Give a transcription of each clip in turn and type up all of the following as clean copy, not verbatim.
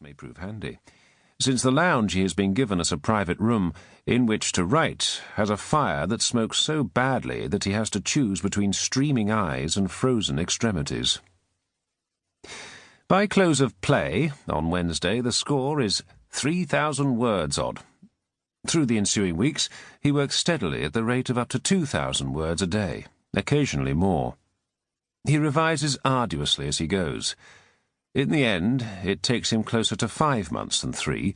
may prove handy. Since the lounge he has been given us a private room in which to write has a fire that smokes so badly that he has to choose between streaming eyes and frozen extremities. By close of play, on Wednesday, the score is 3,000 words odd. Through the ensuing weeks, he works steadily at the rate of up to 2,000 words a day, occasionally more. He revises arduously as he goes. In the end, it takes him closer to 5 months than 3,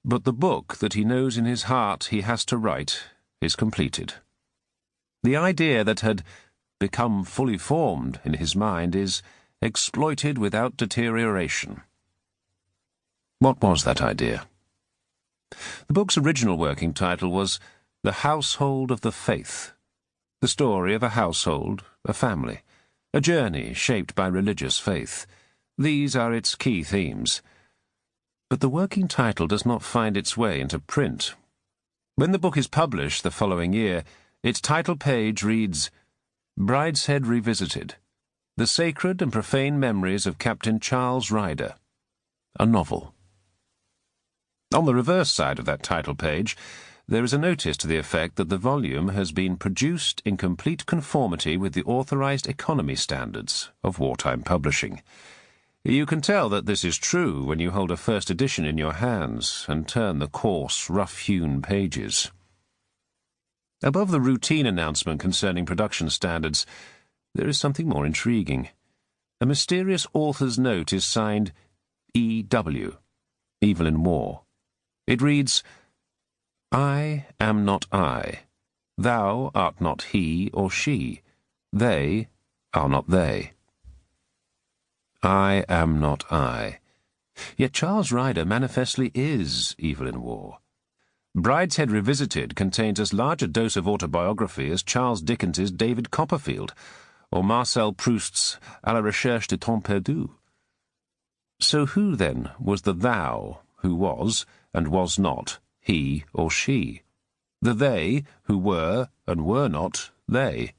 but the book that he knows in his heart he has to write is completed. The idea that had become fully formed in his mind is exploited without deterioration. What was that idea? The book's original working title was The Household of the Faith, the story of a household, a family, a journey shaped by religious faith. These are its key themes. But the working title does not find its way into print. When the book is published the following year, its title page reads, Brideshead Revisited, The Sacred and Profane Memories of Captain Charles Ryder, a novel. On the reverse side of that title page, there is a notice to the effect that the volume has been produced in complete conformity with the authorized economy standards of wartime publishing. You can tell that this is true when you hold a first edition in your hands and turn the coarse, rough-hewn pages. Above the routine announcement concerning production standards, there is something more intriguing. A mysterious author's note is signed E.W., Evelyn Waugh. It reads, I am not I. Thou art not he or she. They are not they. I am not I. Yet Charles Ryder manifestly is Evelyn Waugh. Brideshead Revisited contains as large a dose of autobiography as Charles Dickens's David Copperfield, or Marcel Proust's À la recherche de temps perdu. So who, then, was the thou who was, and was not, he or she? The they who were, and were not, they?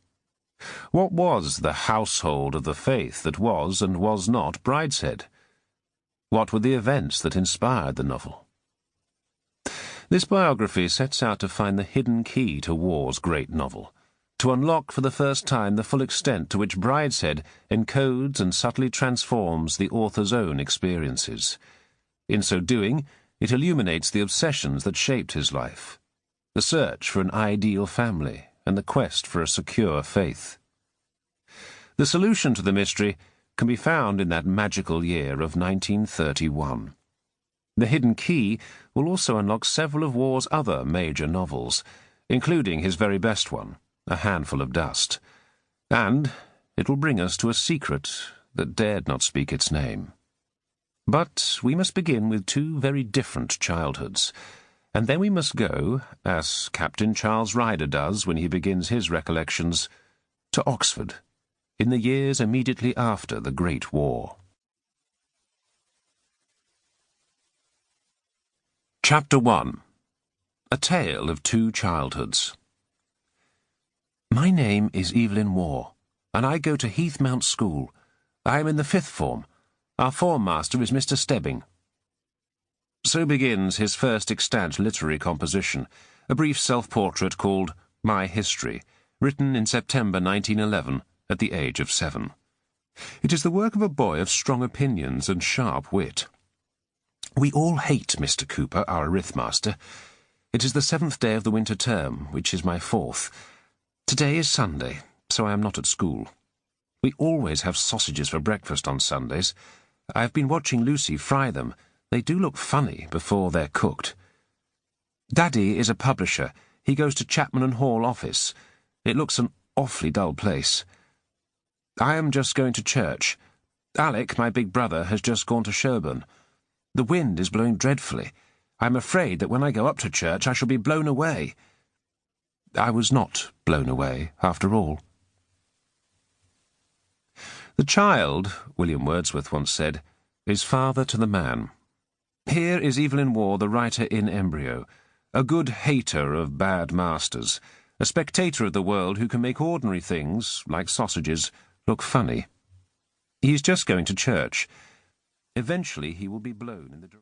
What was the household of the faith that was and was not Brideshead? What were the events that inspired the novel? This biography sets out to find the hidden key to Waugh's great novel, to unlock for the first time the full extent to which Brideshead encodes and subtly transforms the author's own experiences. In so doing, it illuminates the obsessions that shaped his life, the search for an ideal family, and the quest for a secure faith. The solution to the mystery can be found in that magical year of 1931. The hidden key will also unlock several of Waugh's other major novels, including his very best one, A Handful of Dust. And it will bring us to a secret that dared not speak its name. But we must begin with two very different childhoods, and then we must go, as Captain Charles Ryder does when he begins his recollections, to Oxford, in the years immediately after the Great War. Chapter 1. A Tale of Two Childhoods. My name is Evelyn Waugh, and I go to Heathmount School. I am in the 5th form. Our form master is Mr. Stebbing. So begins his first extant literary composition, a brief self-portrait called My History, written in September 1911, at the age of 7. It is the work of a boy of strong opinions and sharp wit. We all hate Mr. Cooper, our arithmaster. It is the 7th day of the winter term, which is my 4th. Today is Sunday, so I am not at school. We always have sausages for breakfast on Sundays. I have been watching Lucy fry them. They do look funny before they're cooked. Daddy is a publisher. He goes to Chapman and Hall office. It looks an awfully dull place. I am just going to church. Alec, my big brother, has just gone to Sherborne. The wind is blowing dreadfully. I am afraid that when I go up to church I shall be blown away. I was not blown away, after all. The child, William Wordsworth once said, is father to the man. Here is Evelyn Waugh, the writer in embryo, a good hater of bad masters, a spectator of the world who can make ordinary things, like sausages, look funny. He is just going to church. Eventually he will be blown in the direction.